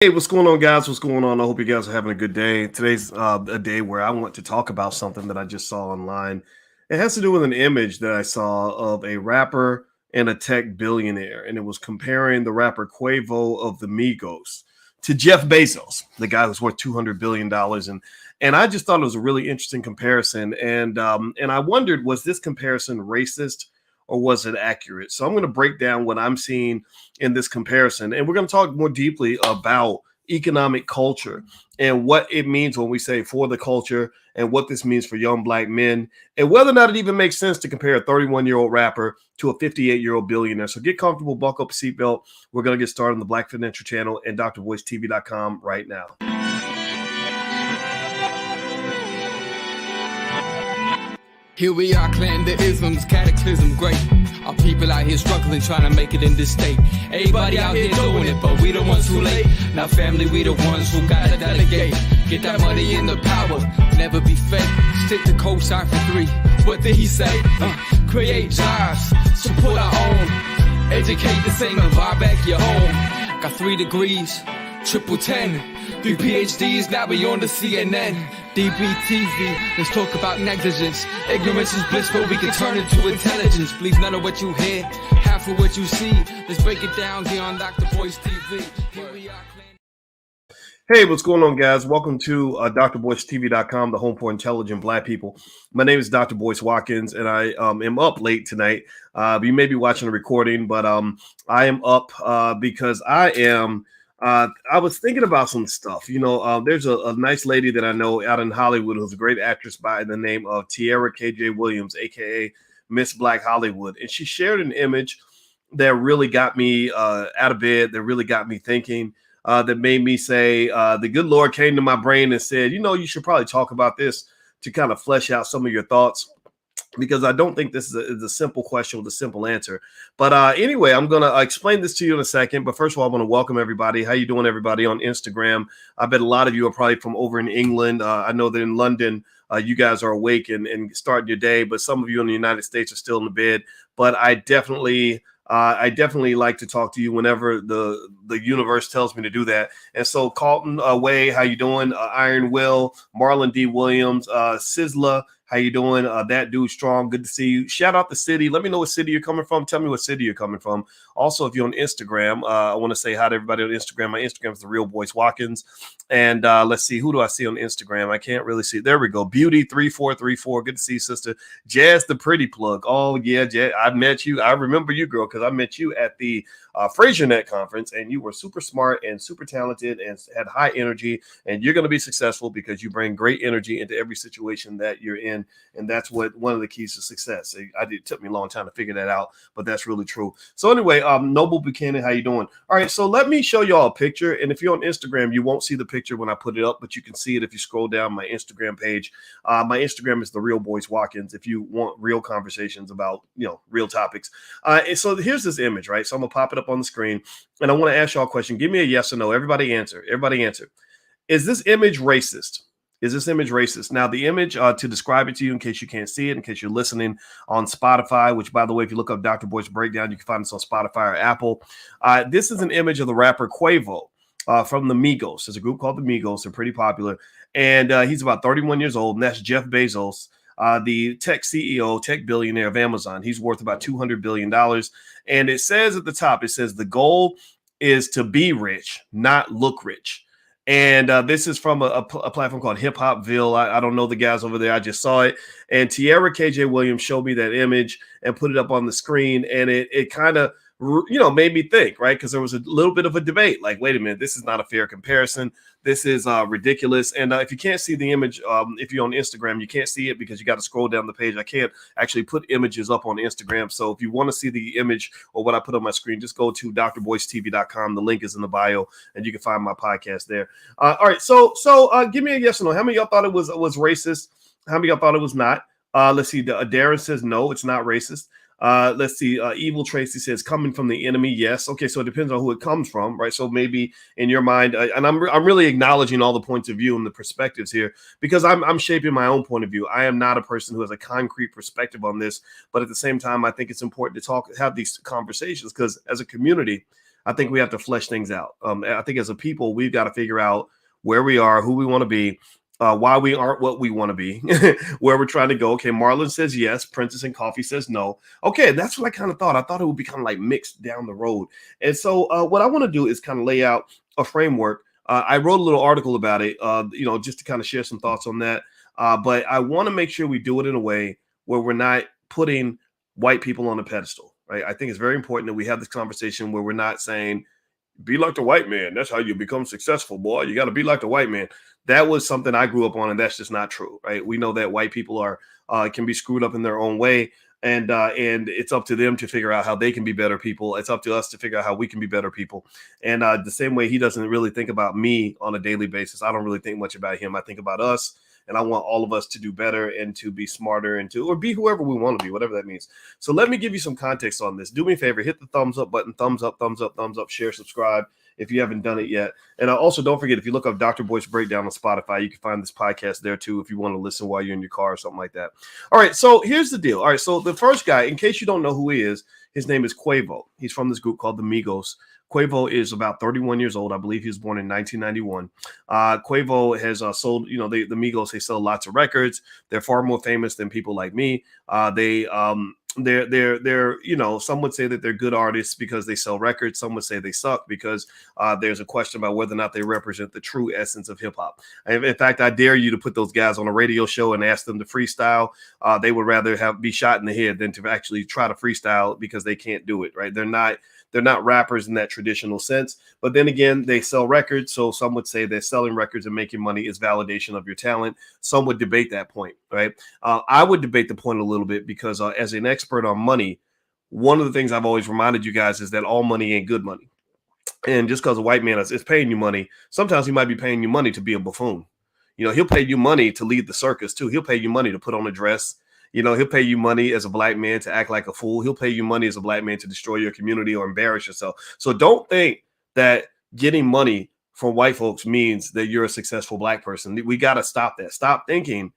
Hey, what's going on, guys? What's going on? I hope you guys are having a good day. Today's a day where I want to talk about something that I just saw online. It has to do with an image that I saw of a rapper and a tech billionaire, and it was comparing the rapper Quavo of the Migos to Jeff Bezos, the guy who's worth $200 billion. And I just thought it was a really interesting comparison. And I wondered, was this comparison racist or was it accurate? So I'm going to break down what I'm seeing in this comparison. And we're going to talk more deeply about economic culture and what it means when we say for the culture and what this means for young black men and whether or not it even makes sense to compare a 31-year-old rapper to a 58-year-old billionaire. So get comfortable, buckle up a seatbelt. We're going to get started on the Black Financial Channel and drvoicetv.com right now. Here we are, clan the isms, cataclysm, great. Our people out here struggling, trying to make it in this state. Everybody out here doing it, but we the ones who late. Now family, we the ones who gotta delegate. Get that money in the power, never be fake. Stick to cosign for 3. What did he say? Create jobs, support our own. Educate the same and buy back your home. Got 3 degrees, triple 10. 3 PhDs, now we on the CNN. DBTV, let's talk about negligence. Ignorance is bliss, but we can turn it to intelligence. Believe none of what you hear, half of what you see. Let's break it down here on Dr. Boyce TV. Here we are. Hey, what's going on, guys? Welcome to drvoicetv.com, the home for intelligent black people. My name is Dr. Boyce Watkins, and I am up late tonight. You may be watching the recording, but I am up because I was thinking about some stuff. There's a nice lady that I know out in Hollywood who's a great actress by the name of Tiara KJ Williams, aka Miss Black Hollywood. And she shared an image that really got me out of bed, that really got me thinking, that made me say, the good Lord came to my brain and said, you should probably talk about this to kind of flesh out some of your thoughts, because I don't think this is a simple question with a simple answer. But anyway, I'm going to explain this to you in a second. But first of all, I want to welcome everybody. How you doing, everybody, on Instagram? I bet a lot of you are probably from over in England. I know that in London, you guys are awake and starting your day. But some of you in the United States are still in the bed. But I definitely like to talk to you whenever the universe tells me to do that. And so Carlton Way, how you doing? Iron Will, Marlon D. Williams, Sizzla, how you doing? That dude strong. Good to see you. Shout out the city. Let me know what city you're coming from. Tell me what city you're coming from. Also, if you're on Instagram, I want to say hi to everybody on Instagram. My Instagram is The Real Boyce Watkins. And let's see, who do I see on Instagram? I can't really see. There we go. Beauty3434. Good to see you, sister. Jazz the Pretty Plug. Oh, yeah, Jazz. I met you. I remember you, girl, because I met you at the FraserNet conference, and you were super smart and super talented and had high energy. And you're going to be successful because you bring great energy into every situation that you're in. And that's one of the keys to success. It took me a long time to figure that out, but that's really true. So anyway, Noble Buchanan, how you doing? All right, so let me show y'all a picture. And if you're on Instagram, you won't see the picture when I put it up, but you can see it if you scroll down my Instagram page. My Instagram is The Real Boyce Watkins if you want real conversations about, real topics. And so here's this image, right? So I'm going to pop it up on the screen, and I want to ask y'all a question. Give me a yes or no. Everybody answer. Everybody answer. Is this image racist? Is this image racist? Now, the image, to describe it to you in case you can't see it, in case you're listening on Spotify, which, by the way, if you look up Dr. Boyce Breakdown, you can find this on Spotify or Apple. This is an image of the rapper Quavo from the Migos. There's a group called the Migos. They're pretty popular. And he's about 31 years old, and that's Jeff Bezos, the tech CEO, tech billionaire of Amazon. He's worth about $200 billion. And it says at the top, it says the goal is to be rich, not look rich. And this is from a platform called Hip Hopville. I don't know the guys over there. I just saw it. And Tiara KJ Williams showed me that image and put it up on the screen. And it kind of, made me think, right? Because there was a little bit of a debate. Like, wait a minute, this is not a fair comparison. This is ridiculous. And if you can't see the image, if you're on Instagram, you can't see it because you got to scroll down the page. I can't actually put images up on Instagram. So if you want to see the image or what I put on my screen, just go to drvoicetv.com. The link is in the bio, and you can find my podcast there. All right. So give me a yes or no. How many of y'all thought it was racist? How many of y'all thought it was not? Let's see. Darren says no, it's not racist. Let's see. Evil Tracy says coming from the enemy. Yes. Okay. So it depends on who it comes from, right? So maybe in your mind, and I'm really acknowledging all the points of view and the perspectives here because I'm shaping my own point of view. I am not a person who has a concrete perspective on this, but at the same time, I think it's important to have these conversations because as a community, I think we have to flesh things out. I think as a people, we've got to figure out where we are, who we want to be, why we aren't what we want to be, where we're trying to go. Okay, Marlon says yes, Princess and Coffee says no. Okay, that's what I kind of thought. I thought it would be kind of like mixed down the road. And so what I want to do is kind of lay out a framework. I wrote a little article about it, just to kind of share some thoughts on that. But I want to make sure we do it in a way where we're not putting white people on a pedestal, right? I think it's very important that we have this conversation where we're not saying, be like the white man. That's how you become successful, boy. You got to be like the white man. That was something I grew up on, and that's just not true, right? We know that white people can be screwed up in their own way, and it's up to them to figure out how they can be better people. It's up to us to figure out how we can be better people. And the same way he doesn't really think about me on a daily basis, I don't really think much about him. I think about us. And I want all of us to do better and to be smarter and or be whoever we want to be, whatever that means. So let me give you some context on this. Do me a favor, hit the thumbs up button, thumbs up, share, subscribe if you haven't done it yet. And also don't forget, if you look up Dr. Boyce Breakdown on Spotify, you can find this podcast there too if you want to listen while you're in your car or something like that. All right, so here's the deal. All right, so the first guy, in case you don't know who he is, his name is Quavo. He's from this group called the Migos. Quavo is about 31 years old. I believe he was born in 1991. Quavo has sold, the Migos, they sell lots of records. They're far more famous than people like me. They're some would say that they're good artists because they sell records. Some would say they suck because there's a question about whether or not they represent the true essence of hip hop. In fact, I dare you to put those guys on a radio show and ask them to freestyle. They would rather be shot in the head than to actually try to freestyle because they can't do it, right? They're not rappers in that traditional sense. But then again, they sell records. So some would say that selling records and making money is validation of your talent. Some would debate that point, right? I would debate the point a little bit because as an expert on money, one of the things I've always reminded you guys is that all money ain't good money. And just because a white man is paying you money, sometimes he might be paying you money to be a buffoon. He'll pay you money to lead the circus too. He'll pay you money to put on a dress. He'll pay you money as a black man to act like a fool. He'll pay you money as a black man to destroy your community or embarrass yourself. So don't think that getting money from white folks means that you're a successful black person. We got to stop that. Stop thinking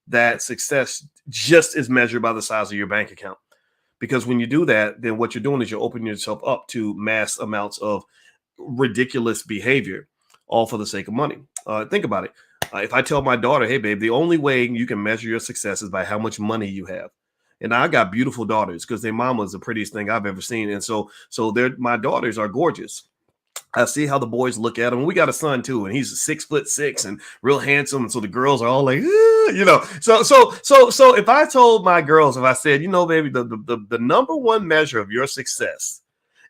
that success just is measured by the size of your bank account. Because when you do that, then what you're doing is you're opening yourself up to mass amounts of ridiculous behavior, all for the sake of money. Think about it. If I tell my daughter, hey, babe, the only way you can measure your success is by how much money you have. And I got beautiful daughters because their mama is the prettiest thing I've ever seen. And so my daughters are gorgeous. I see how the boys look at him. We got a son too, and he's 6'6" and real handsome. And so the girls are all like, So if I told my girls, if I said, baby, the number one measure of your success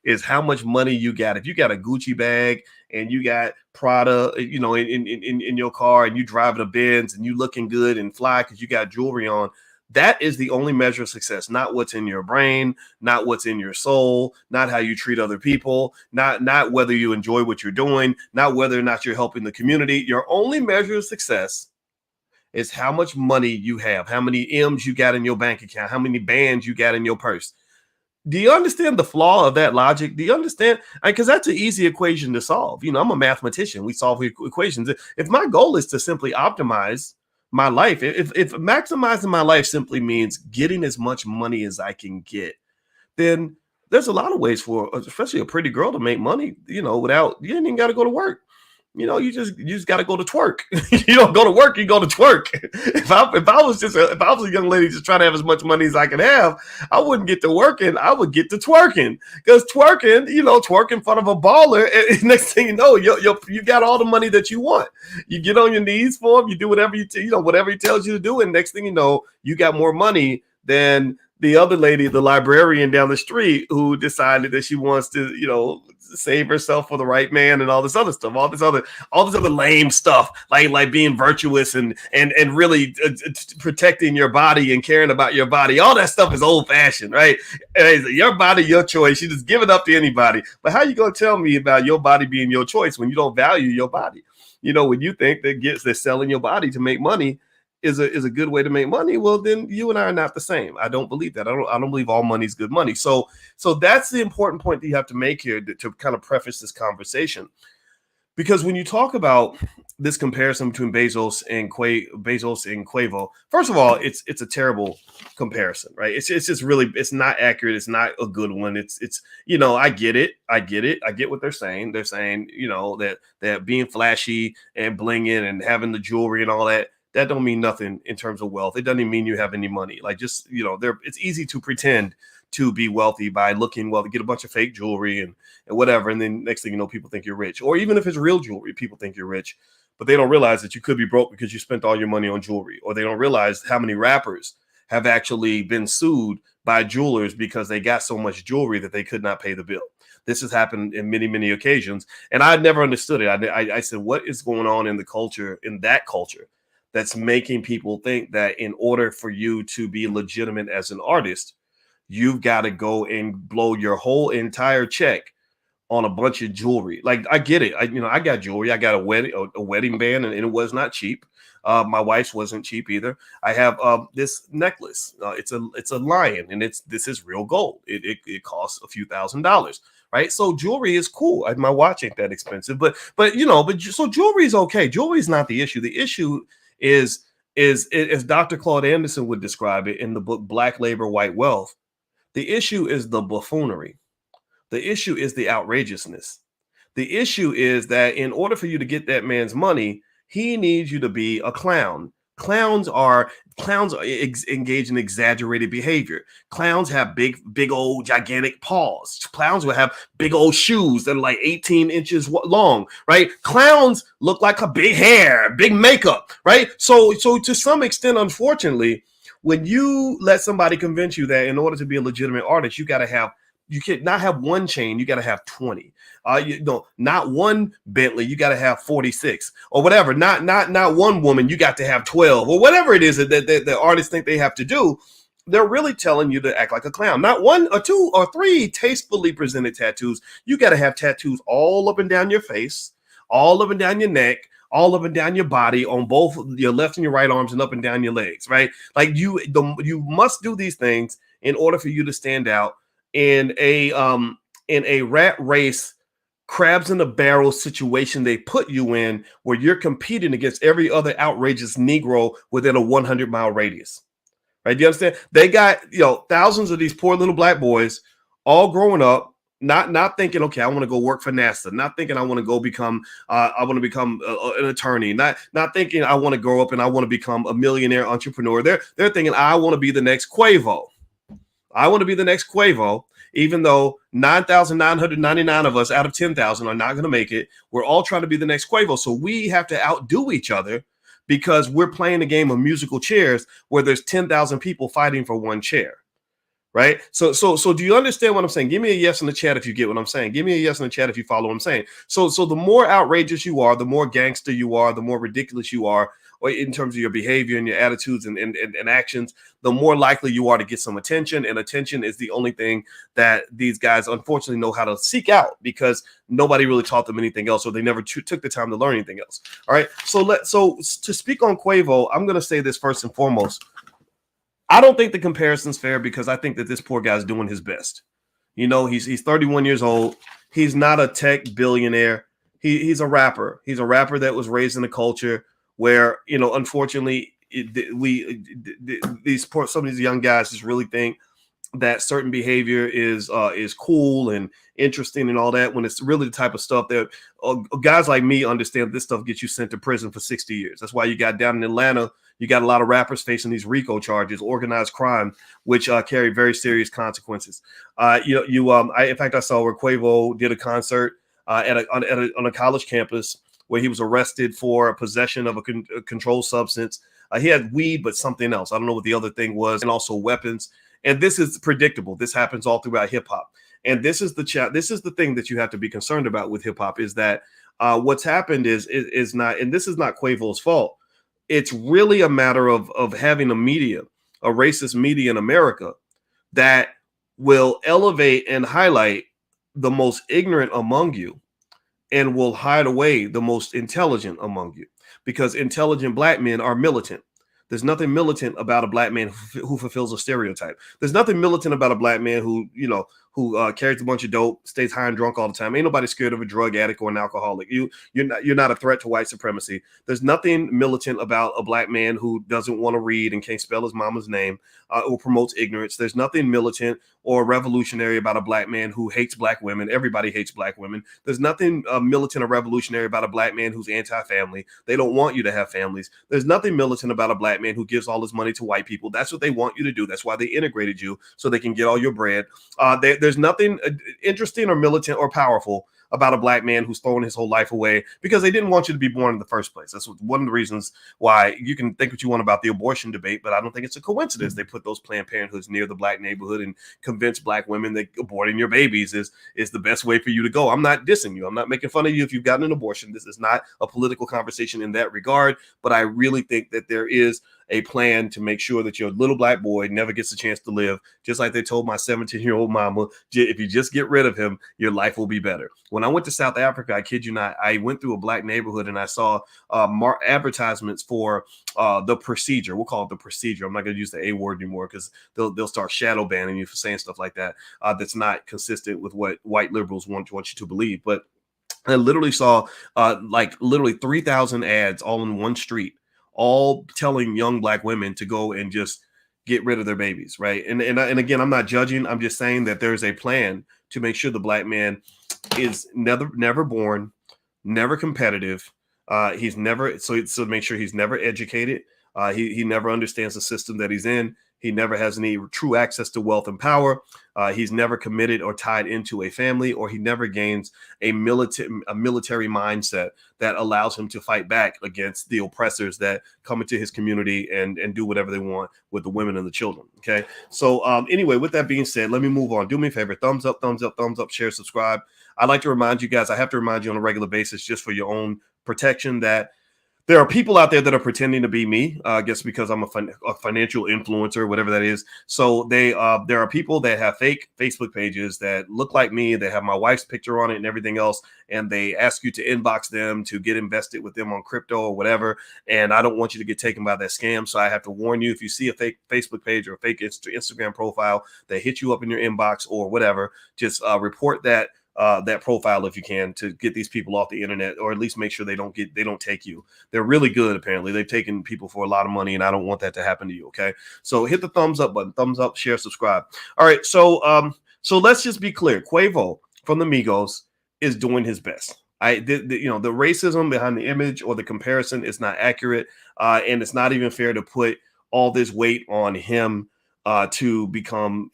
is how much money you got. If you got a Gucci bag and you got Prada, in your car, and you driving a Benz and you looking good and fly because you got jewelry on, that is the only measure of success. Not what's in your brain, not what's in your soul, not how you treat other people, not whether you enjoy what you're doing, not whether or not you're helping the community. Your only measure of success is how much money you have, how many M's you got in your bank account, how many bands you got in your purse. Do you understand the flaw of that logic? Do you understand? Because that's an easy equation to solve. I'm a mathematician. We solve equations. If my goal is to simply optimize my life, if maximizing my life simply means getting as much money as I can get, then there's a lot of ways for, especially a pretty girl, to make money, without, you ain't even got to go to work. You just got to go to twerk. You don't go to work, you go to twerk. If I was a young lady just trying to have as much money as I can have, I wouldn't get to working. I would get to twerking, because twerking, twerk in front of a baller. And next thing you know, you got all the money that you want. You get on your knees for him. You do whatever whatever he tells you to do. And next thing you know, you got more money than the other lady, the librarian down the street, who decided that she wants to, save herself for the right man and all this other stuff, all this other lame stuff, like being virtuous and really protecting your body and caring about your body. All that stuff is old fashioned, right? Your body, your choice. You just give it up to anybody. But how you gonna tell me about your body being your choice when you don't value your body? When you think that selling your body to make money is a good way to make money, well, then you and I are not the same. I don't believe that. I don't believe all money is good money. So that's the important point that you have to make here to kind of preface this conversation. Because when you talk about this comparison between Bezos and Quavo. First of all, it's a terrible comparison, right? It's just really, it's not accurate. It's not a good one. It's I get it. I get what they're saying. They're saying, that being flashy and blinging and having the jewelry and all that don't mean nothing in terms of wealth. It doesn't even mean you have any money. Like, just, it's easy to pretend to be wealthy by looking well, to get a bunch of fake jewelry and whatever. And then next thing you know, people think you're rich. Or even if it's real jewelry, people think you're rich. But they don't realize that you could be broke because you spent all your money on jewelry. Or they don't realize how many rappers have actually been sued by jewelers because they got so much jewelry that they could not pay the bill. This has happened in many, many occasions. And I never understood it. I said, what is going on in that culture, that's making people think that in order for you to be legitimate as an artist, you've got to go and blow your whole entire check on a bunch of jewelry? Like, I get it. I got jewelry. I got a wedding band, and it was not cheap. My wife's wasn't cheap either. I have this necklace. It's a lion, and this is real gold. It costs a few $1,000s, right? So jewelry is cool. My watch ain't that expensive, but so jewelry is okay. Jewelry is not the issue. The issue is as Dr. Claude Anderson would describe it in the book Black Labor, White Wealth. The issue is the buffoonery. The issue is the outrageousness. The issue is that in order for you to get that man's money, he needs you to be a clown. Clowns engage in exaggerated behavior. Clowns have big old gigantic paws. Clowns will have big old shoes that are like 18 inches long, right? Clowns look like a big hair, big makeup, right? So to some extent, unfortunately, when you let somebody convince you that in order to be a legitimate artist, you can't not have one chain, you got to have 20. Not one Bentley, you got to have 46 or whatever. Not one woman, you got to have 12 or whatever it is that the artists think they have to do. They're really telling you to act like a clown. Not one or two or three tastefully presented tattoos. You got to have tattoos all up and down your face, all up and down your neck, all up and down your body, on both your left and your right arms, and up and down your legs, right? Like you must do these things in order for you to stand out in a rat race, crabs in a barrel situation they put you in, where you're competing against every other outrageous Negro within a 100-mile radius. Right? Do you understand? They got, thousands of these poor little black boys all growing up, not thinking, okay, I want to go work for NASA, not thinking I want to go become an attorney, not thinking I want to grow up and I want to become a millionaire entrepreneur. They're thinking, I want to be the next Quavo. I want to be the next Quavo, even though 9,999 of us out of 10,000 are not going to make it. We're all trying to be the next Quavo. So we have to outdo each other because we're playing a game of musical chairs where there's 10,000 people fighting for one chair. Right. So do you understand what I'm saying? Give me a yes in the chat if you get what I'm saying. Give me a yes in the chat if you follow what I'm saying. So the more outrageous you are, the more gangster you are, the more ridiculous you are, or in terms of your behavior and your attitudes and actions, the more likely you are to get some attention. And attention is the only thing that these guys unfortunately know how to seek out, because nobody really taught them anything else, or they never took the time to learn anything else. All right. So to speak on Quavo, I'm going to say this first and foremost. I don't think the comparison's fair, because I think that this poor guy's doing his best. He's 31 years old. He's not a tech billionaire. He's a rapper. He's a rapper that was raised in a culture where, unfortunately, some of these young guys just really think that certain behavior is cool and interesting and all that, when it's really the type of stuff that guys like me understand. This stuff gets you sent to prison for 60 years. That's why you got down in Atlanta, you got a lot of rappers facing these RICO charges, organized crime, which carry very serious consequences. In fact, I saw where Quavo did a concert on a college campus where he was arrested for possession of a controlled substance. He had weed, but something else. I don't know what the other thing was, and also weapons. And this is predictable. This happens all throughout hip hop. And this is the thing that you have to be concerned about with hip hop, is that what's happened is not, and this is not Quavo's fault. It's really a matter of having a racist media in America that will elevate and highlight the most ignorant among you and will hide away the most intelligent among you, because intelligent black men are militant. There's nothing militant about a black man who fulfills a stereotype. There's nothing militant about a black man who who carries a bunch of dope, stays high and drunk all the time. Ain't nobody scared of a drug addict or an alcoholic. You're not a threat to white supremacy. There's nothing militant about a black man who doesn't want to read and can't spell his mama's name or promotes ignorance. There's nothing militant or revolutionary about a black man who hates black women. Everybody hates black women. There's nothing militant or revolutionary about a black man who's anti-family. They don't want you to have families. There's nothing militant about a black man who gives all his money to white people. That's what they want you to do. That's why they integrated you, so they can get all your bread. There's nothing interesting or militant or powerful about a black man who's throwing his whole life away because they didn't want you to be born in the first place. That's one of the reasons why you can think what you want about the abortion debate, but I don't think it's a coincidence they put those Planned Parenthoods near the black neighborhood and convince black women that aborting your babies is the best way for you to go. I'm not dissing you. I'm not making fun of you if you've gotten an abortion. This is not a political conversation in that regard, but I really think that there is a plan to make sure that your little black boy never gets a chance to live. Just like they told my 17-year-old mama, if you just get rid of him, your life will be better. When I went to South Africa, I kid you not, I went through a black neighborhood and I saw advertisements for the procedure. We'll call it the procedure. I'm not going to use the A word anymore because they'll start shadow banning you for saying stuff like that. That's not consistent with what white liberals want you to believe. But I literally saw literally 3,000 ads all in one street, all telling young black women to go and just get rid of their babies, right? And again, I'm not judging. I'm just saying that there's a plan to make sure the black man is never born, never competitive. He's never so make sure he's never educated. He never understands the system that he's in. He never has any true access to wealth and power. He's never committed or tied into a family, or he never gains a military mindset that allows him to fight back against the oppressors that come into his community and do whatever they want with the women and the children. Okay. So anyway, with that being said, let me move on. Do me a favor. Thumbs up, share, subscribe. I'd like to remind you guys, I have to remind you on a regular basis, just for your own protection, that there are people out there that are pretending to be me, I guess because I'm a financial influencer, whatever that is. So there are people that have fake Facebook pages that look like me. They have my wife's picture on it and everything else. And they ask you to inbox them to get invested with them on crypto or whatever. And I don't want you to get taken by that scam. So I have to warn you, if you see a fake Facebook page or a fake Instagram profile that hits you up in your inbox or whatever, just report that profile if you can, to get these people off the internet, or at least make sure they don't take you. They're really good. Apparently they've taken people for a lot of money, and I don't want that to happen to you. Okay. So hit the thumbs up button, thumbs up, share, subscribe. All right. So let's just be clear. Quavo from the Migos is doing his best. The racism behind the image or the comparison is not accurate. And it's not even fair to put all this weight on him to become,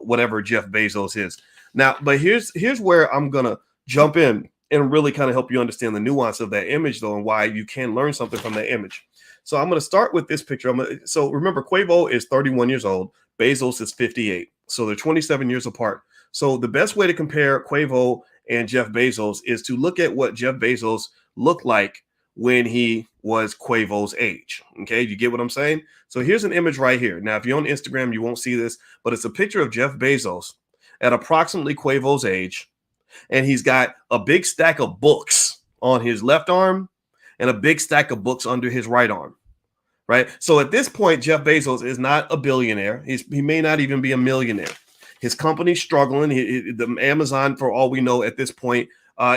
whatever Jeff Bezos is. Now, but here's where I'm going to jump in and really kind of help you understand the nuance of that image, though, and why you can learn something from that image. So I'm going to start with this picture. So remember, Quavo is 31 years old. Bezos is 58. So they're 27 years apart. So the best way to compare Quavo and Jeff Bezos is to look at what Jeff Bezos looked like when he was Quavo's age. Okay, you get what I'm saying? So here's an image right here. Now, if you're on Instagram, you won't see this, but it's a picture of Jeff Bezos at approximately Quavo's age, and he's got a big stack of books on his left arm and a big stack of books under his right arm, right? So at this point, Jeff Bezos is not a billionaire. He may not even be a millionaire. His company's struggling. The Amazon, for all we know at this point,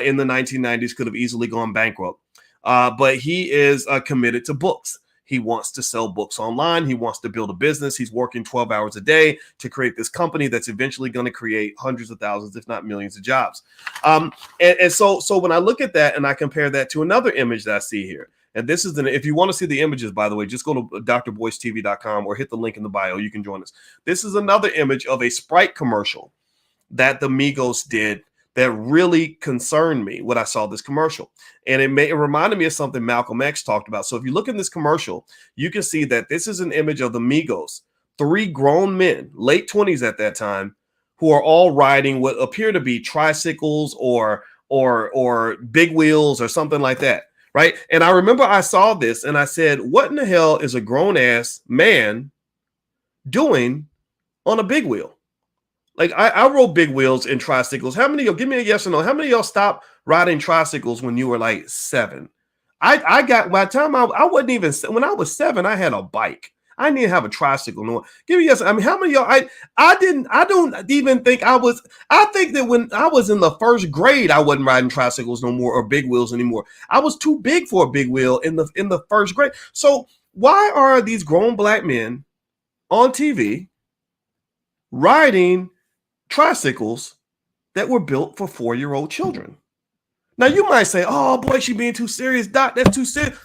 in the 1990s could have easily gone bankrupt. But he is committed to books. He wants to sell books online. He wants to build a business. He's working 12 hours a day to create this company that's eventually going to create hundreds of thousands, if not millions of jobs. So when I look at that and I compare that to another image that I see here, and this is if you want to see the images, by the way, just go to drboystv.com or hit the link in the bio. You can join us. This is another image of a Sprite commercial that the Migos did that really concerned me when I saw this commercial. And it reminded me of something Malcolm X talked about. So if you look in this commercial, you can see that this is an image of the Migos, 3 grown men, late 20s at that time, who are all riding what appear to be tricycles or big wheels or something like that, right? And I remember I saw this and I said, what in the hell is a grown-ass man doing on a big wheel? Like I rode big wheels and tricycles. How many of y'all, give me a yes or no, how many of y'all stopped riding tricycles when you were like 7? I got, by the time I wasn't even, when I was 7, I had a bike. I didn't even have a tricycle. No, give me yes. I mean, how many of y'all? I don't even think I was. I think that when I was in the first grade, I wasn't riding tricycles no more or big wheels anymore. I was too big for a big wheel in the first grade. So why are these grown black men on TV riding tricycles that were built for 4-year-old children? Now you might say, "Oh boy, she being too serious, Doc. That's too serious."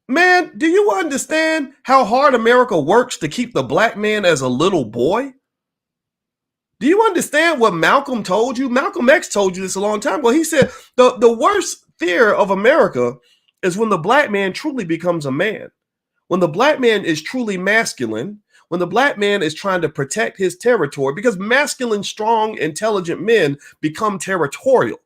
Man, do you understand how hard America works to keep the black man as a little boy? Do you understand what Malcolm told you? Malcolm X told you this a long time ago. He said the worst fear of America is when the black man truly becomes a man. When the black man is truly masculine, when the black man is trying to protect his territory, because masculine, strong, intelligent men become territorial.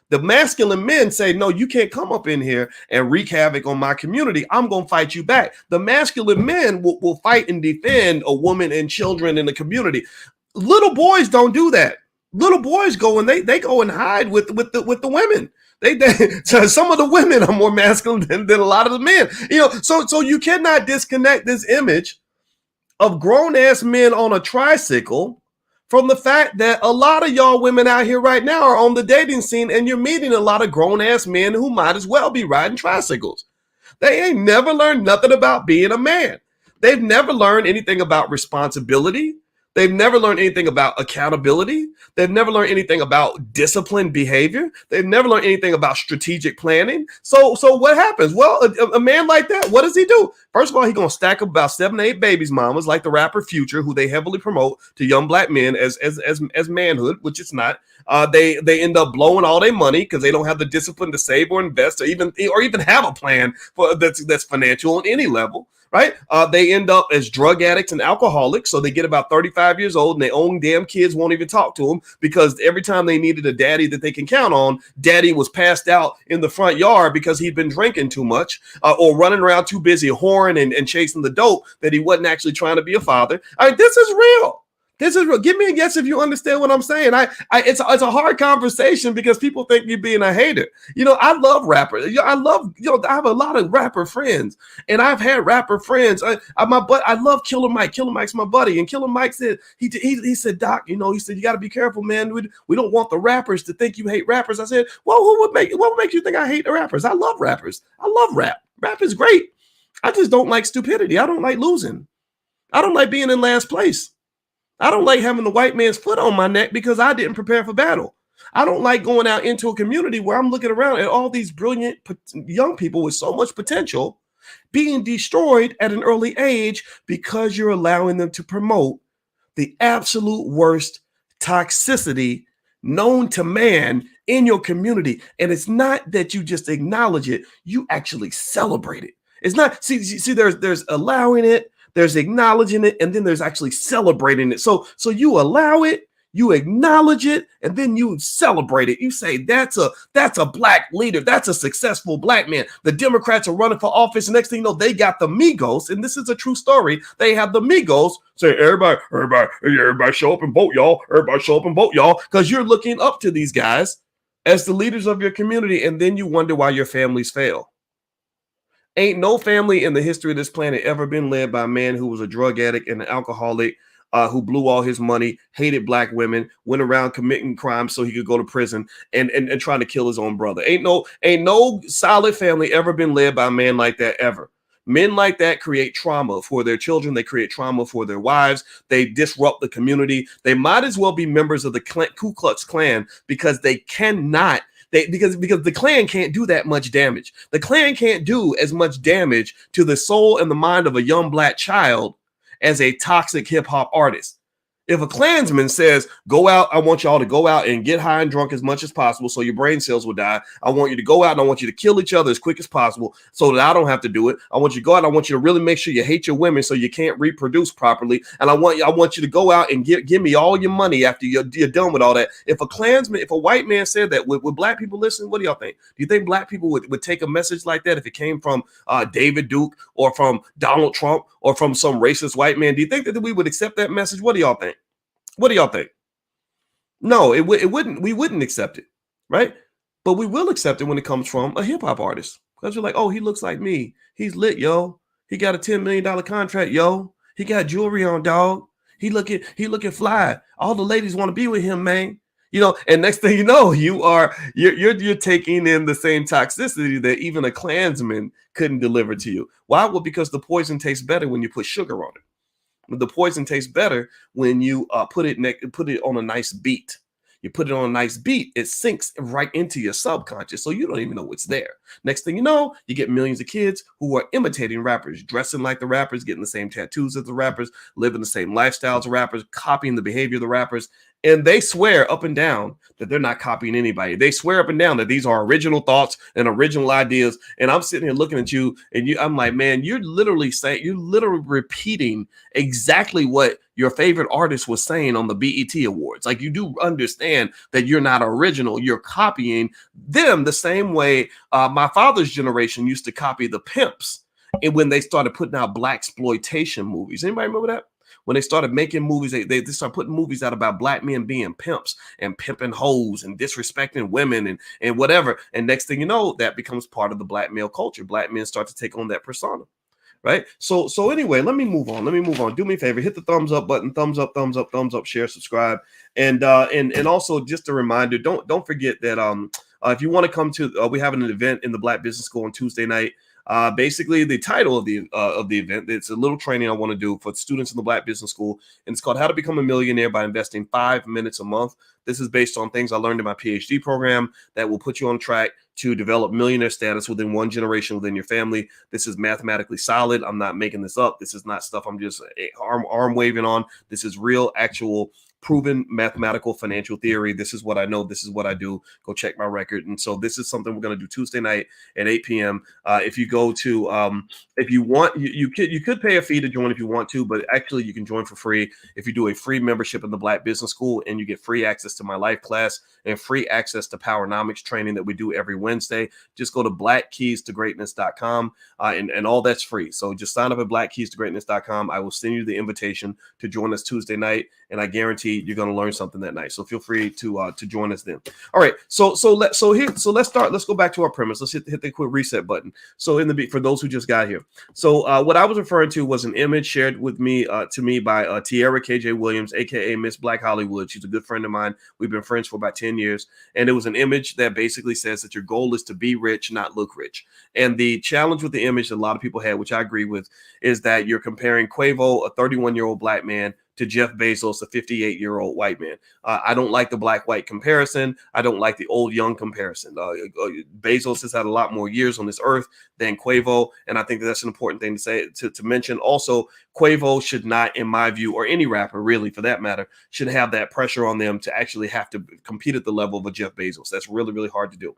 The masculine men say, no, you can't come up in here and wreak havoc on my community. I'm going to fight you back. The masculine men will fight and defend a woman and children in the community. Little boys don't do that. Little boys go and they go and hide with the women. So some of the women are more masculine than a lot of the men. So you cannot disconnect this image of grown ass men on a tricycle from the fact that a lot of y'all women out here right now are on the dating scene and you're meeting a lot of grown ass men who might as well be riding tricycles. They ain't never learned nothing about being a man. They've never learned anything about responsibility. They've never learned anything about accountability. They've never learned anything about disciplined behavior. They've never learned anything about strategic planning. So what happens? Well, a man like that, what does he do? First of all, he's going to stack up about 7 to 8 babies mamas like the rapper Future, who they heavily promote to young black men as manhood, which it's not. They end up blowing all their money because they don't have the discipline to save or invest or even have a plan for that's financial on any level. Right? They end up as drug addicts and alcoholics. So they get about 35 years old and their own damn kids won't even talk to them because every time they needed a daddy that they can count on, daddy was passed out in the front yard because he'd been drinking too much or running around too busy whoring and chasing the dope that he wasn't actually trying to be a father. I mean, this is real. This is real. Give me a guess if you understand what I'm saying. It's a hard conversation because people think you're being a hater. I love rappers. I have a lot of rapper friends, and I've had rapper friends. I love Killer Mike. Killer Mike's my buddy, and Killer Mike said he said, Doc, he said you got to be careful, man. We don't want the rappers to think you hate rappers. I said, well, what would make you think I hate the rappers? I love rappers. I love rap. Rap is great. I just don't like stupidity. I don't like losing. I don't like being in last place. I don't like having the white man's foot on my neck because I didn't prepare for battle. I don't like going out into a community where I'm looking around at all these brilliant young people with so much potential being destroyed at an early age because you're allowing them to promote the absolute worst toxicity known to man in your community. And it's not that you just acknowledge it, you actually celebrate it. It's not, see, there's allowing it, there's acknowledging it, and then there's actually celebrating it. So you allow it, you acknowledge it, and then you celebrate it. You say, that's a black leader. That's a successful black man. The Democrats are running for office. And next thing you know, they got the Migos. And this is a true story. They have the Migos say, everybody show up and vote, y'all. Everybody show up and vote, y'all. Because you're looking up to these guys as the leaders of your community. And then you wonder why your families fail. Ain't no family in the history of this planet ever been led by a man who was a drug addict and an alcoholic, who blew all his money, hated black women, went around committing crimes so he could go to prison and trying to kill his own brother. Ain't no solid family ever been led by a man like that ever. Men like that create trauma for their children. They create trauma for their wives. They disrupt the community. They might as well be members of the Ku Klux Klan because they cannot. Because the Klan can't do that much damage. The Klan can't do as much damage to the soul and the mind of a young black child as a toxic hip hop artist. If a Klansman says, go out, I want y'all to go out and get high and drunk as much as possible so your brain cells will die. I want you to go out and I want you to kill each other as quick as possible so that I don't have to do it. I want you to go out and I want you to really make sure you hate your women so you can't reproduce properly. And I want you to go out and give me all your money after you're done with all that. If a white man said that, would black people listen? What do y'all think? Do you think black people would take a message like that if it came from David Duke or from Donald Trump or from some racist white man? Do you think that we would accept that message? What do y'all think? What do y'all think? No, it wouldn't. We wouldn't accept it, right? But we will accept it when it comes from a hip hop artist because you're like, oh, he looks like me. He's lit, yo. He got a $10 million contract, yo. He got jewelry on, dog. He looking fly. All the ladies want to be with him, man. And next thing you know, you're taking in the same toxicity that even a Klansman couldn't deliver to you. Why? Well, because the poison tastes better when you put sugar on it. The poison tastes better when you put it on a nice beat. You put it on a nice beat, it sinks right into your subconscious, so you don't even know what's there. Next thing you know, you get millions of kids who are imitating rappers, dressing like the rappers, getting the same tattoos as the rappers, living the same lifestyles as rappers, copying the behavior of the rappers, and they swear up and down that they're not copying anybody. They swear up and down that these are original thoughts and original ideas, and I'm sitting here looking at you, and I'm like, man, you're literally repeating exactly what your favorite artist was saying on the BET Awards. Like, you do understand that you're not original. You're copying them the same way my father's generation used to copy the pimps, and when they started putting out blaxploitation movies. Anybody remember that? When they started making movies, they started putting movies out about black men being pimps and pimping hoes and disrespecting women and whatever. And next thing you know, that becomes part of the black male culture. Black men start to take on that persona. Right. So anyway, let me move on. Do me a favor, hit the thumbs up button, thumbs up, share, subscribe. And also just a reminder, don't forget that if you want to come to we have an event in the Black Business School on Tuesday night. Basically the title of the event, it's a little training I want to do for students in the Black Business School, and it's called How to Become a Millionaire by Investing 5 Minutes a Month. This is based on things I learned in my PhD program that will put you on track to develop millionaire status within one generation within your family. This is mathematically solid. I'm not making this up. This is not stuff I'm just arm waving on. This is real, actual, proven mathematical financial theory. This is what I know. This is what I do. Go check my record. And so this is something we're going to do Tuesday night at 8 p.m. If you go to, if you want, you could pay a fee to join if you want to, but actually you can join for free if you do a free membership in the Black Business School, and you get free access to my life class and free access to Powernomics training that we do every Wednesday. Just go to blackkeystogreatness.com and all that's free. So just sign up at blackkeystogreatness.com. I will send you the invitation to join us Tuesday night, and I guarantee you're going to learn something that night. So feel free to join us then. All right. So let's start. Let's go back to our premise. Let's hit the quick reset button. So for those who just got here. So what I was referring to was an image shared with me to me by Tierra KJ Williams, aka Miss Black Hollywood. She's a good friend of mine. We've been friends for about 10 years. And it was an image that basically says that your goal is to be rich, not look rich. And the challenge with the image that a lot of people had, which I agree with, is that you're comparing Quavo, a 31-year-old black man, to Jeff Bezos, a 58-year-old white man. I don't like the black-white comparison. I don't like the old-young comparison. Bezos has had a lot more years on this earth than Quavo, and I think that's an important thing to say, to mention. Also, Quavo should not, in my view, or any rapper really for that matter, should have that pressure on them to actually have to compete at the level of a Jeff Bezos. That's really, really hard to do.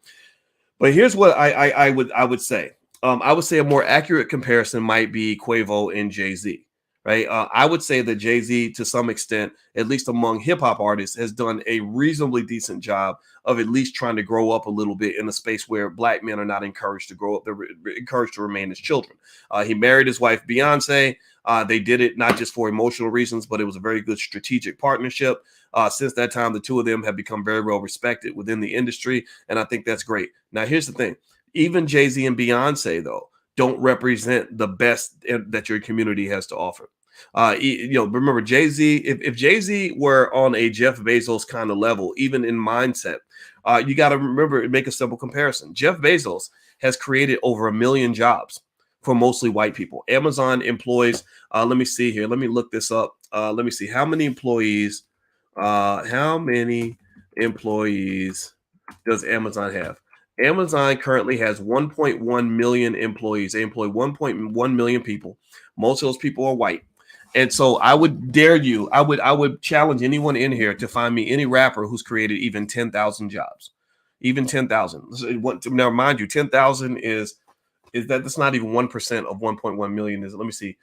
But here's what I would say. I would say a more accurate comparison might be Quavo and Jay-Z. Right. I would say that Jay-Z, to some extent, at least among hip hop artists, has done a reasonably decent job of at least trying to grow up a little bit in a space where black men are not encouraged to grow up. They're encouraged to remain as children. He married his wife, Beyonce. They did it not just for emotional reasons, but it was a very good strategic partnership. Since that time, the two of them have become very well respected within the industry. And I think that's great. Now, here's the thing. Even Jay-Z and Beyonce, though, don't represent the best that your community has to offer. Remember Jay-Z, if Jay-Z were on a Jeff Bezos kind of level, even in mindset, you got to remember, make a simple comparison. Jeff Bezos has created over 1 million jobs for mostly white people. Amazon employs, let me see here. Let me look this up. Let me see how many employees does Amazon have? Amazon currently has 1.1 million employees. They employ 1.1 million people. Most of those people are white. And so I would dare you, I would challenge anyone in here to find me any rapper who's created even 10,000 jobs, even 10,000. Now, mind you, 10,000 that's not even 1% of 1.1 million. Let me see.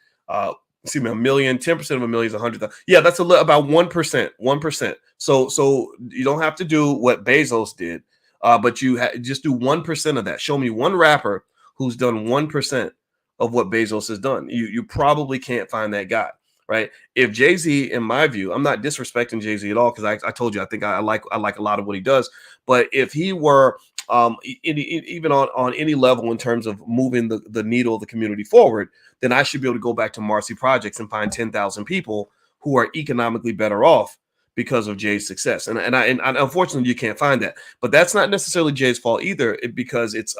Excuse me, 1 million, 10% of 1 million is 100,000. Yeah, that's about 1%. 1%. So you don't have to do what Bezos did, but you just do 1% of that. Show me one rapper who's done 1% of what Bezos has done. You probably can't find that guy. Right. If Jay-Z, in my view, I'm not disrespecting Jay-Z at all, because I told you I think I like a lot of what he does. But if he were even on any level in terms of moving the needle of the community forward, then I should be able to go back to Marcy Projects and find 10,000 people who are economically better off because of Jay's success. And unfortunately you can't find that, but that's not necessarily Jay's fault either, because it's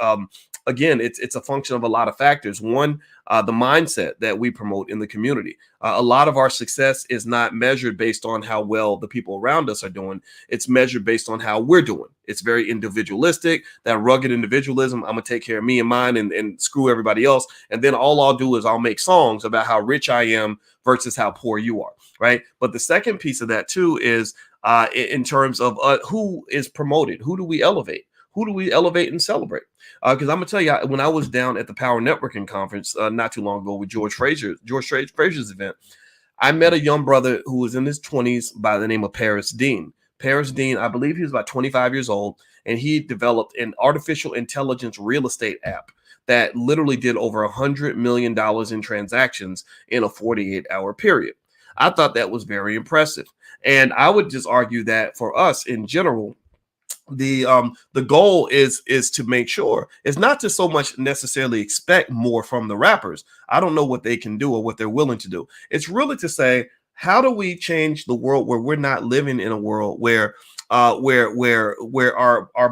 again, it's a function of a lot of factors. One, the mindset that we promote in the community. A lot of our success is not measured based on how well the people around us are doing. It's measured based on how we're doing. It's very individualistic, that rugged individualism. I'm going to take care of me and mine and screw everybody else. And then all I'll do is I'll make songs about how rich I am versus how poor you are, right? But the second piece of that too is in terms of who is promoted, who do we elevate? Who do we elevate and celebrate? Because I'm gonna tell you, when I was down at the Power Networking Conference not too long ago with George Frazier's event, I met a young brother who was in his 20s by the name of Paris Dean. Paris Dean, I believe he was about 25 years old, and he developed an artificial intelligence real estate app that literally did over $100 million in transactions in a 48-hour period. I thought that was very impressive. And I would just argue that for us in general, the goal is to make sure it's not to so much necessarily expect more from the rappers. I don't know what they can do or what they're willing to do. It's really to say, how do we change the world where we're not living in a world where our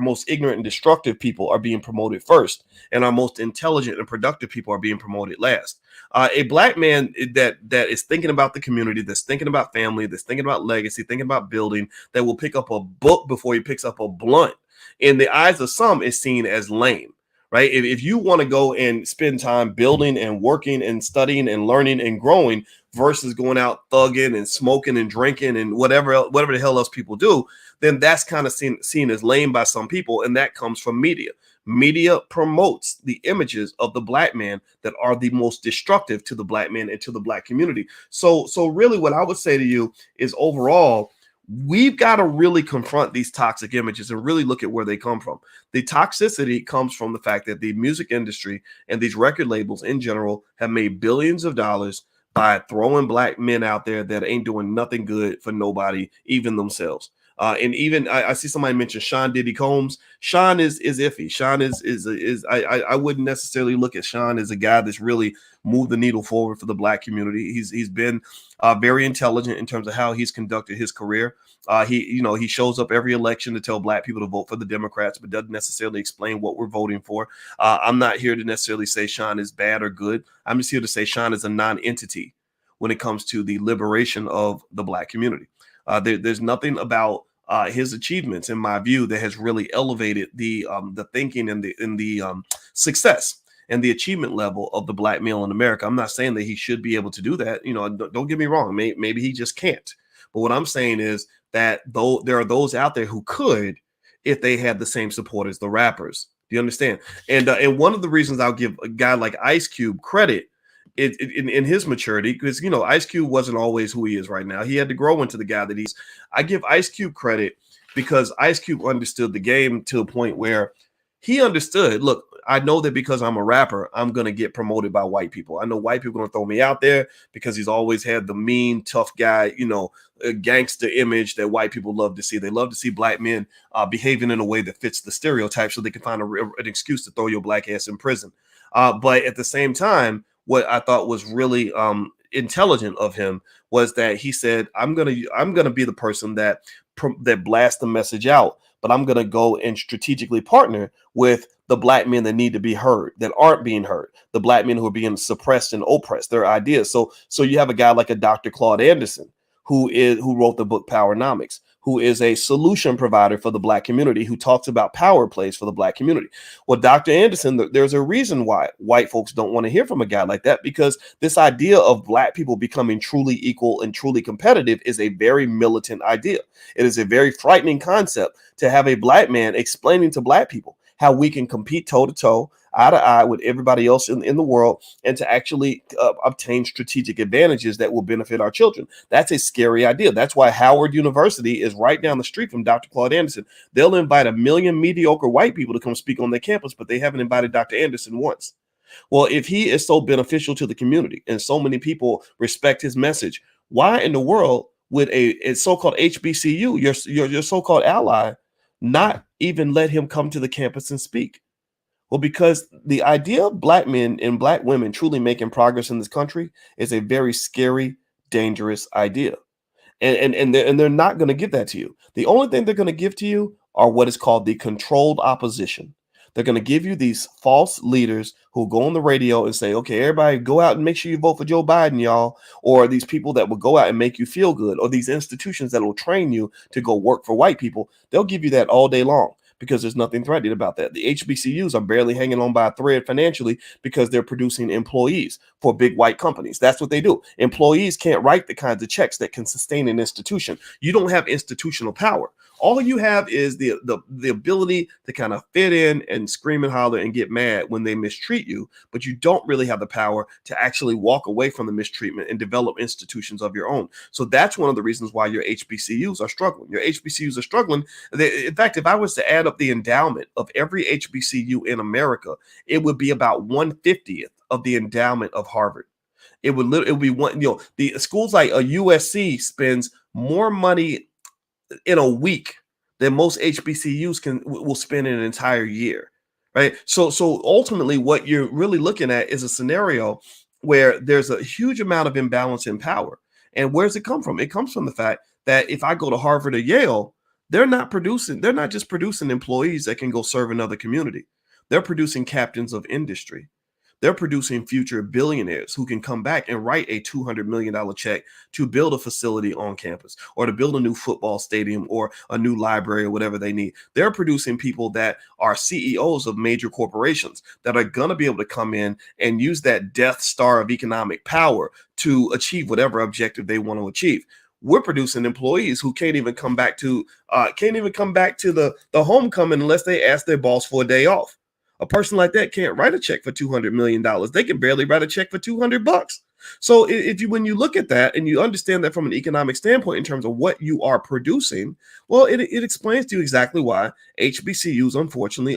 most ignorant and destructive people are being promoted first, and our most intelligent and productive people are being promoted last. A black man that is thinking about the community, that's thinking about family, that's thinking about legacy, thinking about building, that will pick up a book before he picks up a blunt, in the eyes of some is seen as lame, right? If you want to go and spend time building and working and studying and learning and growing versus going out thugging and smoking and drinking and whatever the hell else people do, then that's kind of seen as lame by some people. And that comes from media. Media promotes the images of the black man that are the most destructive to the black man and to the black community. So really what I would say to you is, overall, we've got to really confront these toxic images and really look at where they come from. The toxicity comes from the fact that the music industry and these record labels in general have made billions of dollars by throwing black men out there that ain't doing nothing good for nobody, even themselves. And even I see somebody mention Sean Diddy Combs. Sean is iffy. Sean is I wouldn't necessarily look at Sean as a guy that's really moved the needle forward for the black community. He's been very intelligent in terms of how he's conducted his career. He shows up every election to tell black people to vote for the Democrats, but doesn't necessarily explain what we're voting for. I'm not here to necessarily say Sean is bad or good. I'm just here to say Sean is a non-entity when it comes to the liberation of the black community. There's nothing about his achievements, in my view, that has really elevated the thinking and the success and the achievement level of the black male in America. I'm not saying that he should be able to do that. Don't get me wrong. Maybe he just can't. But what I'm saying is that though there are those out there who could, if they had the same support as the rappers. Do you understand? And one of the reasons I'll give a guy like Ice Cube credit in his maturity, because Ice Cube wasn't always who he is right now. He had to grow into the guy that he's. I give Ice Cube credit because Ice Cube understood the game to a point where he understood, look, I know that because I'm a rapper, I'm going to get promoted by white people. I know white people are going to throw me out there because he's always had the mean, tough guy, gangster image that white people love to see. They love to see black men behaving in a way that fits the stereotype so they can find an excuse to throw your black ass in prison. But at the same time, what I thought was really intelligent of him was that he said, I'm gonna be the person that blasts the message out, but I'm gonna go and strategically partner with the black men that need to be heard, that aren't being heard, the black men who are being suppressed and oppressed, their ideas. So you have a guy like a Dr. Claude Anderson, who wrote the book Powernomics, who is a solution provider for the black community, who talks about power plays for the black community. Well, Dr. Anderson, there's a reason why white folks don't want to hear from a guy like that, because this idea of black people becoming truly equal and truly competitive is a very militant idea. It is a very frightening concept to have a black man explaining to black people how we can compete toe to toe, eye to eye with everybody else in the world, and to actually obtain strategic advantages that will benefit our children. That's a scary idea. That's why Howard University is right down the street from Dr. Claude Anderson. They'll invite 1 million mediocre white people to come speak on their campus, but they haven't invited Dr. Anderson once. Well, if he is so beneficial to the community and so many people respect his message, why in the world would a so-called HBCU, your so-called ally, not even let him come to the campus and speak? Well, because the idea of black men and black women truly making progress in this country is a very scary, dangerous idea. And they're not going to give that to you. The only thing they're going to give to you are what is called the controlled opposition. They're going to give you these false leaders who go on the radio and say, okay, everybody go out and make sure you vote for Joe Biden, y'all. Or these people that will go out and make you feel good, or these institutions that will train you to go work for white people. They'll give you that all day long, because there's nothing threatening about that. The HBCUs are barely hanging on by a thread financially because they're producing employees for big white companies. That's what they do. Employees can't write the kinds of checks that can sustain an institution. You don't have institutional power. All you have is the ability to kind of fit in and scream and holler and get mad when they mistreat you, but you don't really have the power to actually walk away from the mistreatment and develop institutions of your own. So that's one of the reasons why your HBCUs are struggling. Your HBCUs are struggling. In fact, if I was to add up the endowment of every HBCU in America, it would be about 1/50th of the endowment of Harvard. It would be one, the schools like a USC spends more money in a week than most HBCUs will spend in an entire year, right? So ultimately, what you're really looking at is a scenario where there's a huge amount of imbalance in power. And where's it come from? It comes from the fact that if I go to Harvard or Yale, they're not just producing employees that can go serve another community. They're producing captains of industry. They're producing future billionaires who can come back and write a $200 million check to build a facility on campus, or to build a new football stadium, or a new library, or whatever they need. They're producing people that are CEOs of major corporations that are going to be able to come in and use that Death Star of economic power to achieve whatever objective they want to achieve. We're producing employees who can't even come back to the homecoming unless they ask their boss for a day off. A person like that can't write a check for $200 million. They can barely write a check for $200. So when you look at that and you understand that from an economic standpoint in terms of what you are producing, well, it explains to you exactly why HBCUs, unfortunately,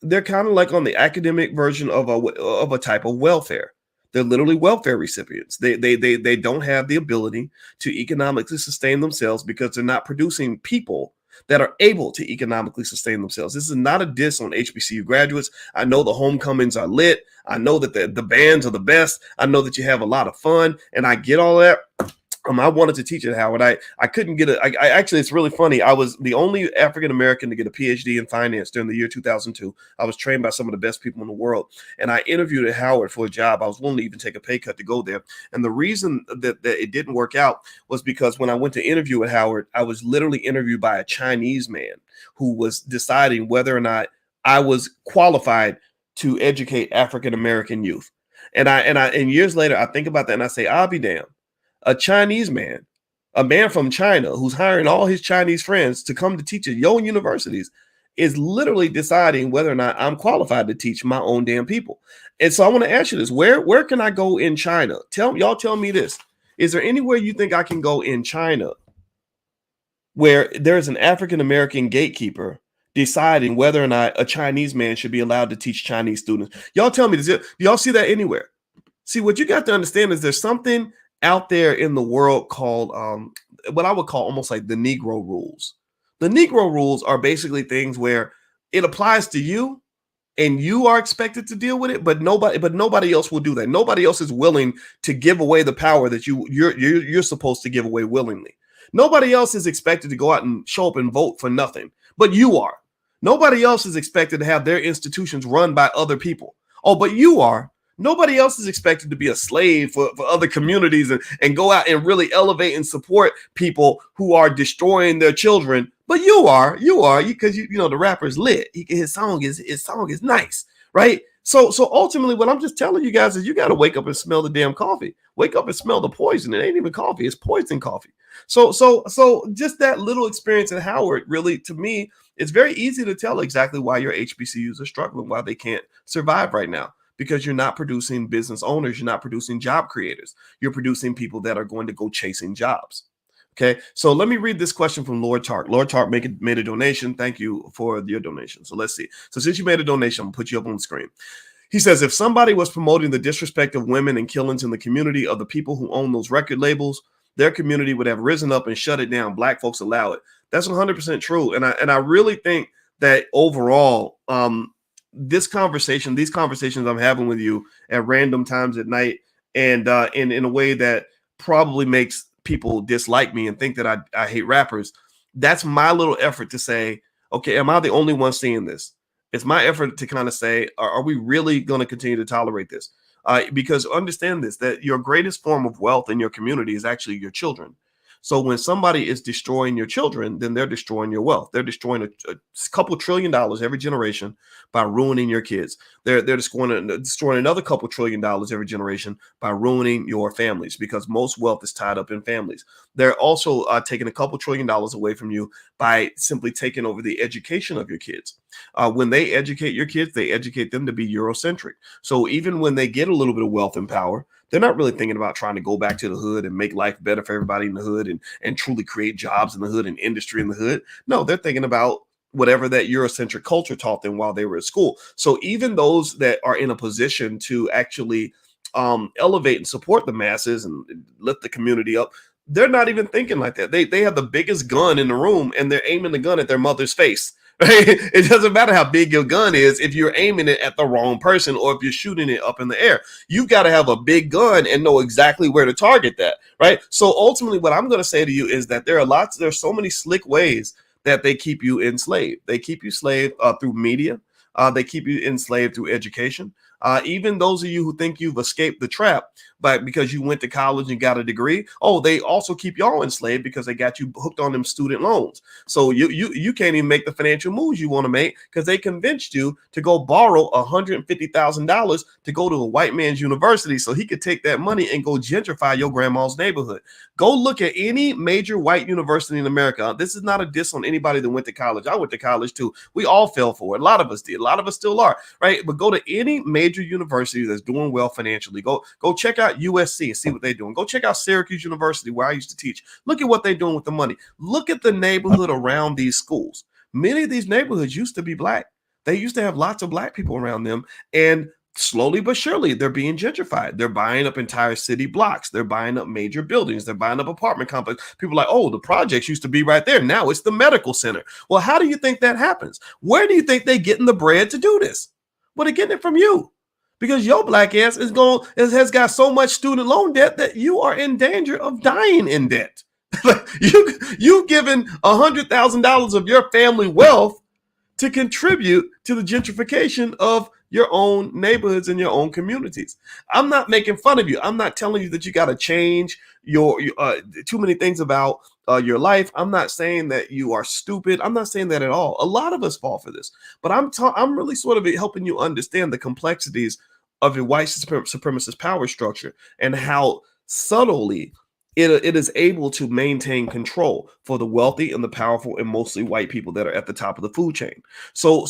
they're kind of like on the academic version of a type of welfare. They're literally welfare recipients. They don't have the ability to economically sustain themselves because they're not producing people that are able to economically sustain themselves. This is not a diss on HBCU graduates. I know the homecomings are lit. I know that the bands are the best. I know that you have a lot of fun, and I get all that. I wanted to teach at Howard. I couldn't get it. I actually, it's really funny. I was the only African-American to get a PhD in finance during the year 2002. I was trained by some of the best people in the world. And I interviewed at Howard for a job. I was willing to even take a pay cut to go there. And the reason that it didn't work out was because when I went to interview at Howard, I was literally interviewed by a Chinese man who was deciding whether or not I was qualified to educate African-American youth. And years later, I think about that and I say, I'll be damned. A Chinese man, a man from China who's hiring all his Chinese friends to come to teach at your universities, is literally deciding whether or not I'm qualified to teach my own damn people. And so I want to ask you this: where can I go in China? Tell me this: is there anywhere you think I can go in China where there's an African-American gatekeeper deciding whether or not a Chinese man should be allowed to teach Chinese students? Y'all tell me this. Do y'all see that anywhere? See, what you got to understand is there's something out there in the world called what I would call almost like the Negro rules. The Negro rules are basically things where it applies to you and you are expected to deal with it, but nobody else will do that. Nobody else is willing to give away the power that you're supposed to give away willingly. Nobody else is expected to go out and show up and vote for nothing, but you are. Nobody else is expected to have their institutions run by other people. Oh, but you are. Nobody else is expected to be a slave for other communities and go out and really elevate and support people who are destroying their children. But you are because you know the rapper's lit. His song is nice, right? So ultimately, what I'm just telling you guys is you got to wake up and smell the damn coffee. Wake up and smell the poison. It ain't even coffee; it's poison coffee. So just that little experience at Howard, really, to me, it's very easy to tell exactly why your HBCUs are struggling, why they can't survive right now. Because you're not producing business owners, you're not producing job creators. You're producing people that are going to go chasing jobs. Okay, so let me read this question from Lord Tark. Lord Tark made a donation. Thank you for your donation. So let's see. So since you made a donation, I'm going to put you up on the screen. He says, if somebody was promoting the disrespect of women and killings in the community of the people who own those record labels, their community would have risen up and shut it down. Black folks allow it. That's 100% true. And I really think that overall, these conversations I'm having with you at random times at night, and in a way that probably makes people dislike me and think that I hate rappers. That's my little effort to say, okay, am I the only one seeing this? It's my effort to kind of say, are we really going to continue to tolerate this? Because understand this, that your greatest form of wealth in your community is actually your children. So when somebody is destroying your children, then they're destroying your wealth. They're destroying a couple $1 trillion every generation by ruining your kids. They're destroying another couple $1 trillion every generation by ruining your families, because most wealth is tied up in families. They're also taking a couple $1 trillion away from you by simply taking over the education of your kids. When they educate your kids, they educate them to be Eurocentric. So even when they get a little bit of wealth and power, they're not really thinking about trying to go back to the hood and make life better for everybody in the hood and truly create jobs in the hood and industry in the hood. No, they're thinking about whatever that Eurocentric culture taught them while they were at school. So even those that are in a position to actually elevate and support the masses and lift the community up, they're not even thinking like that. They have the biggest gun in the room and they're aiming the gun at their mother's face. Right? It doesn't matter how big your gun is if you're aiming it at the wrong person or if you're shooting it up in the air. You've got to have a big gun and know exactly where to target that, right? So ultimately, what I'm going to say to you is that there's so many slick ways that they keep you enslaved. They keep you enslaved through media. They keep you enslaved through education. Even those of you who think you've escaped the trap, but because you went to college and got a degree, they also keep y'all enslaved because they got you hooked on them student loans. So you can't even make the financial moves you want to make because they convinced you to go borrow $150,000 to go to a white man's university so he could take that money and go gentrify your grandma's neighborhood. Go look at any major white university in America. This is not a diss on anybody that went to college. I went to college too. We all fell for it. A lot of us did. A lot of us still are, right? But go to any major university that's doing well financially. Go check out USC and see what they're doing. Go check out Syracuse University, where I used to teach. Look at what they're doing with the money. Look at the neighborhood around these schools. Many of these neighborhoods used to be black. They used to have lots of black people around them, and slowly but surely they're being gentrified. They're buying up entire city blocks. They're buying up major buildings. They're buying up apartment complexes. People are like, the projects used to be right there. Now it's the medical center. Well, how do you think that happens? Where do you think they're getting the bread to do this? Well, they're getting it from you. Because your black ass has got so much student loan debt that you are in danger of dying in debt. You've given $100,000 of your family wealth to contribute to the gentrification of your own neighborhoods and your own communities. I'm not making fun of you. I'm not telling you that you got to change your too many things about your life. I'm not saying that you are stupid. I'm not saying that at all. A lot of us fall for this, but I'm really sort of helping you understand the complexities of a white supremacist power structure and how subtly it is able to maintain control for the wealthy and the powerful and mostly white people that are at the top of the food chain. So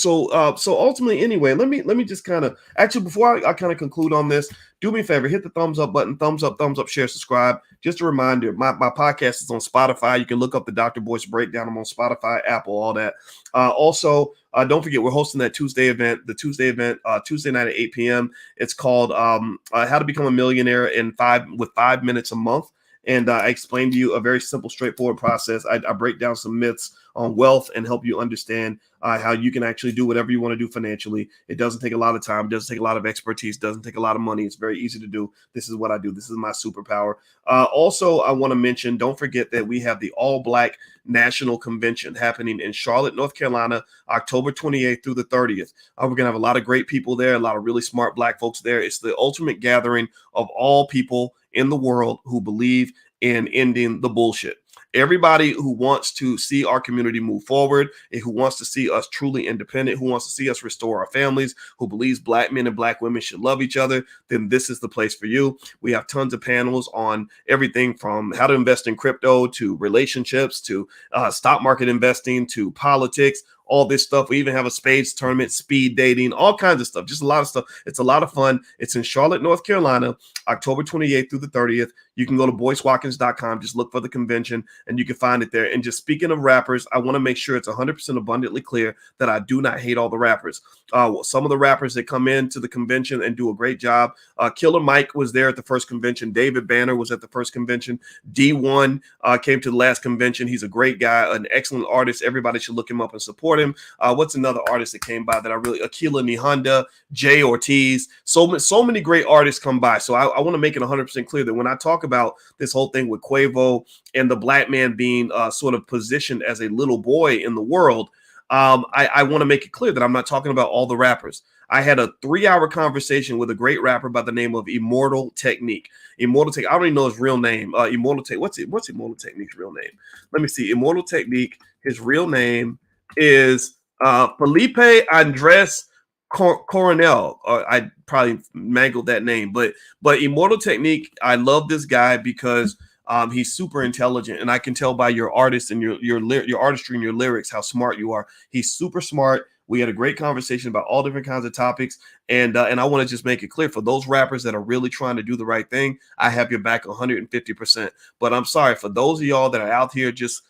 ultimately, anyway, let me just kind of before I kind of conclude on this, do me a favor, hit the thumbs up button, thumbs up, share, subscribe. Just a reminder, my podcast is on Spotify. You can look up the Dr. Boyce Breakdown. I'm on Spotify, Apple, all that. Also, don't forget, we're hosting that Tuesday event, Tuesday night at 8 p.m. It's called How to Become a Millionaire in 5 minutes a month. And I explain to you a very simple, straightforward process. I break down some myths on wealth and help you understand how you can actually do whatever you want to do financially. It doesn't take a lot of time. It doesn't take a lot of expertise. It doesn't take a lot of money. It's very easy to do. This is what I do. This is my superpower. Also, I want to mention, don't forget that we have the All Black National Convention happening in Charlotte, North Carolina, October 28th through the 30th. We're going to have a lot of great people there, a lot of really smart Black folks there. It's the ultimate gathering of all people in the world who believe in ending the bullshit. Everybody who wants to see our community move forward, and who wants to see us truly independent, who wants to see us restore our families, who believes Black men and Black women should love each other, then this is the place for you. We have tons of panels on everything from how to invest in crypto to relationships to stock market investing to politics, all this stuff. We even have a spades tournament, speed dating, all kinds of stuff, just a lot of stuff. It's a lot of fun. It's in Charlotte, North Carolina, October 28th through the 30th. You can go to boycewatkins.com, just look for the convention and you can find it there. And just speaking of rappers, I want to make sure it's 100% abundantly clear that I do not hate all the rappers. Some of the rappers that come into the convention and do a great job. Killer Mike was there at the first convention. David Banner was at the first convention. D1 came to the last convention. He's a great guy, an excellent artist. Everybody should look him up and support him. him. What's another artist that came by that I really, Akila Nihonda, Jay Ortiz, so many great artists come by. So I want to make it 100% clear that when I talk about this whole thing with Quavo and the black man being sort of positioned as a little boy in the world, I want to make it clear that I'm not talking about all the rappers. I had a 3-hour conversation with a great rapper by the name of Immortal Technique. Immortal Technique, I don't even know his real name. Immortal Technique, what's Immortal Technique's real name? Let me see. Immortal Technique, his real name is Felipe Andres Coronel. I probably mangled that name, but Immortal Technique, I love this guy because he's super intelligent, and I can tell by your artist and your artistry and your lyrics how smart you are. He's super smart. We had a great conversation about all different kinds of topics, and I want to just make it clear for those rappers that are really trying to do the right thing, I have your back 150%. But I'm sorry for those of y'all that are out here just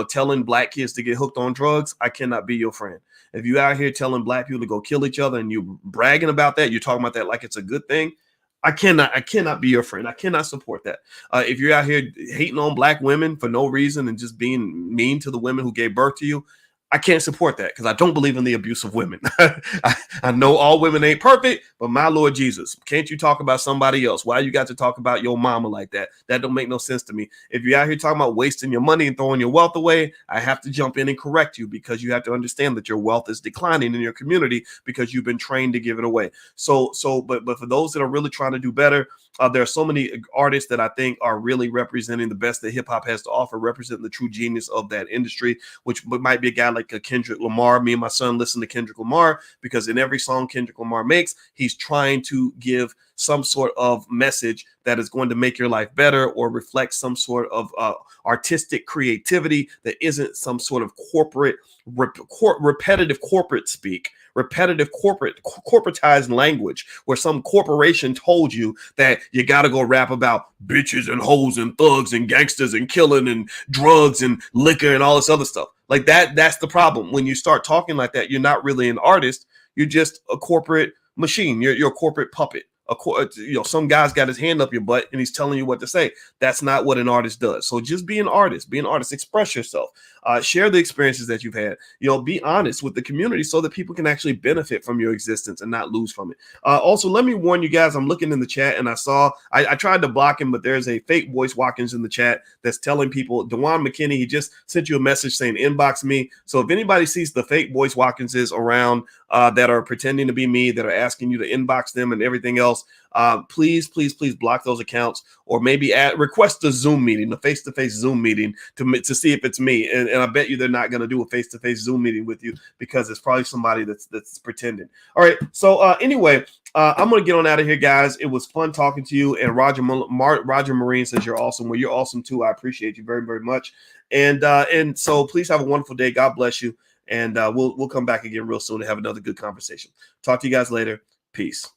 telling black kids to get hooked on drugs. I cannot be your friend. If you out here telling black people to go kill each other and you bragging about that, you're talking about that like it's a good thing. I cannot be your friend. I cannot support that. If you're out here hating on black women for no reason and just being mean to the women who gave birth to you, I can't support that because I don't believe in the abuse of women. I know all women ain't perfect, but my Lord Jesus, can't you talk about somebody else? Why you got to talk about your mama like that? That don't make no sense to me. If you're out here talking about wasting your money and throwing your wealth away, I have to jump in and correct you because you have to understand that your wealth is declining in your community because you've been trained to give it away. But for those that are really trying to do better, there are so many artists that I think are really representing the best that hip hop has to offer, representing the true genius of that industry, which might be a guy like a Kendrick Lamar. Me and my son listen to Kendrick Lamar because in every song Kendrick Lamar makes, he's trying to give some sort of message that is going to make your life better or reflect some sort of artistic creativity that isn't some sort of repetitive corporate speak, repetitive corporatized language where some corporation told you that you got to go rap about bitches and hoes and thugs and gangsters and killing and drugs and liquor and all this other stuff. Like that's the problem. When you start talking like that, you're not really an artist. You're just a corporate machine. You're a corporate puppet. Some guy's got his hand up your butt and he's telling you what to say. That's not what an artist does. So just be an artist, express yourself, share the experiences that you've had, be honest with the community so that people can actually benefit from your existence and not lose from it. Also, let me warn you guys, I'm looking in the chat and I tried to block him, but there's a fake voice Watkins in the chat that's telling people, Dewan McKinney, he just sent you a message saying inbox me. So if anybody sees the fake voice Watkinses around that are pretending to be me, that are asking you to inbox them and everything else, please block those accounts, or maybe request a Zoom meeting, a face-to-face Zoom meeting to see if it's me. And I bet you they're not going to do a face-to-face Zoom meeting with you because it's probably somebody that's pretending. All right. So anyway, I'm going to get on out of here, guys. It was fun talking to you. And Roger Marine says you're awesome. Well, you're awesome too. I appreciate you very, very much. And so please have a wonderful day. God bless you. And we'll come back again real soon to have another good conversation. Talk to you guys later. Peace.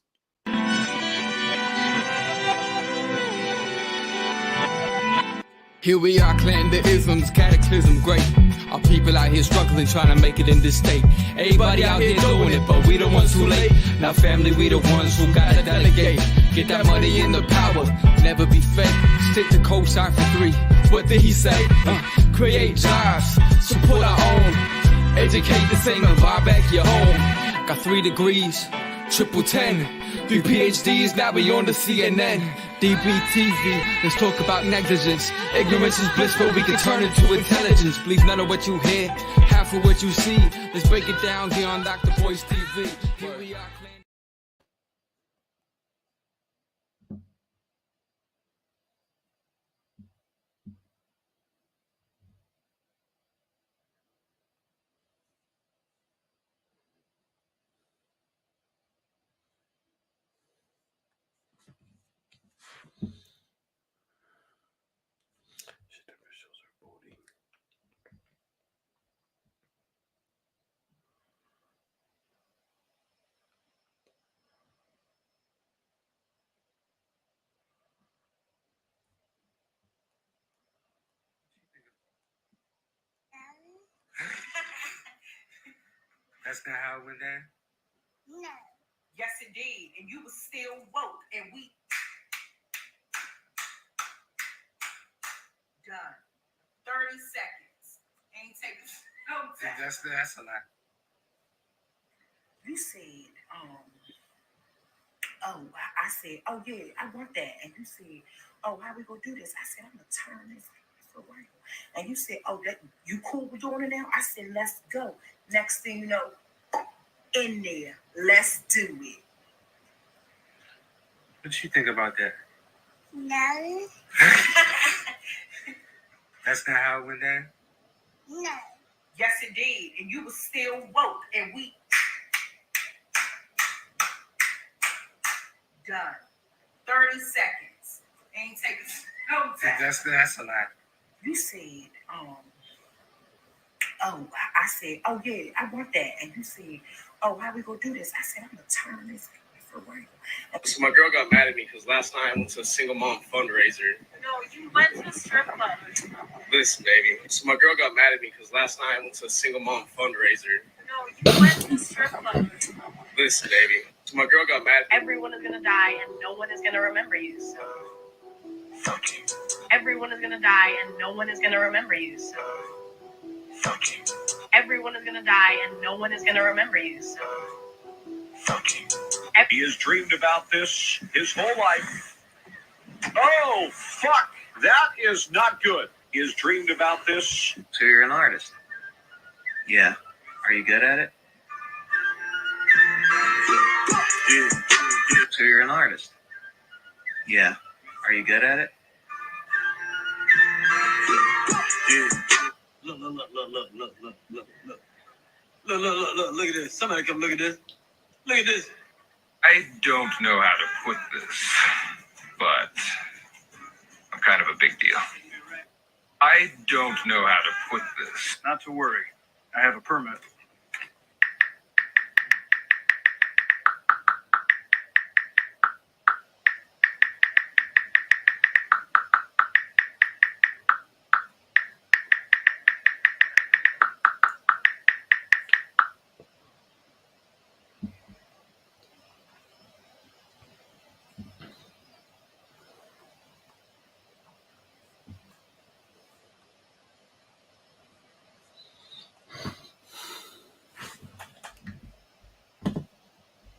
Here we are, clan the isms, cataclysm great. Our people out here struggling, trying to make it in this state. Everybody out here doing it, but we the ones who late. Now family, we the ones who gotta delegate. Get that money in the power, never be fake. Stick to cosign for 3. What did he say? Create jobs, support our own. Educate the same and buy back your home. Got 3 degrees, triple 10. 3 PhDs, now we on the CNN. DBTV, let's talk about negligence. Ignorance is bliss, but we can turn it to intelligence. Believe none of what you hear, half of what you see. Let's break it down here on Dr. Boy's TV. Here we are. That's not how it went down? No. Yes, it did. And you was still woke. And we done. 30 seconds. Ain't taking no time. That's a lot. You said, I said, oh yeah, I want that. And you said, oh, how we gonna do this? I said, I'm gonna turn this around. And you said, oh, that you cool with doing it now? I said, let's go. Next thing you know, in there, let's do it. What you think about that? No. That's not how it went down? No. Yes, it did. And you was still woke. And we done. 30 seconds. Ain't taking no time. That's a lot. You said, I said, oh yeah, I want that. And you said, oh, how we gonna do this? I said, I'm gonna turn this around. So my girl got mad at me because last night I went to a single mom fundraiser. No, you went to a strip club. Listen, baby. So my girl got mad at me because last night I went to a single mom fundraiser. No, you went to a strip club. Listen, baby. So my girl got mad at me. Everyone is gonna die and no one is gonna remember you. So Fuck you. everyone is gonna die and no one is gonna remember you. So Fuck you. everyone is gonna die and no one is gonna remember you. So Fuck you. He has dreamed about this his whole life. Oh, fuck. That is not good. He has dreamed about this. So you're an artist? Yeah. Are you good at it? So you're an artist? Yeah. Are you good at it? Look at this. Somebody come look at this. Look at this. I don't know how to put this, but I'm kind of a big deal. I don't know how to put this. Not to worry. I have a permit.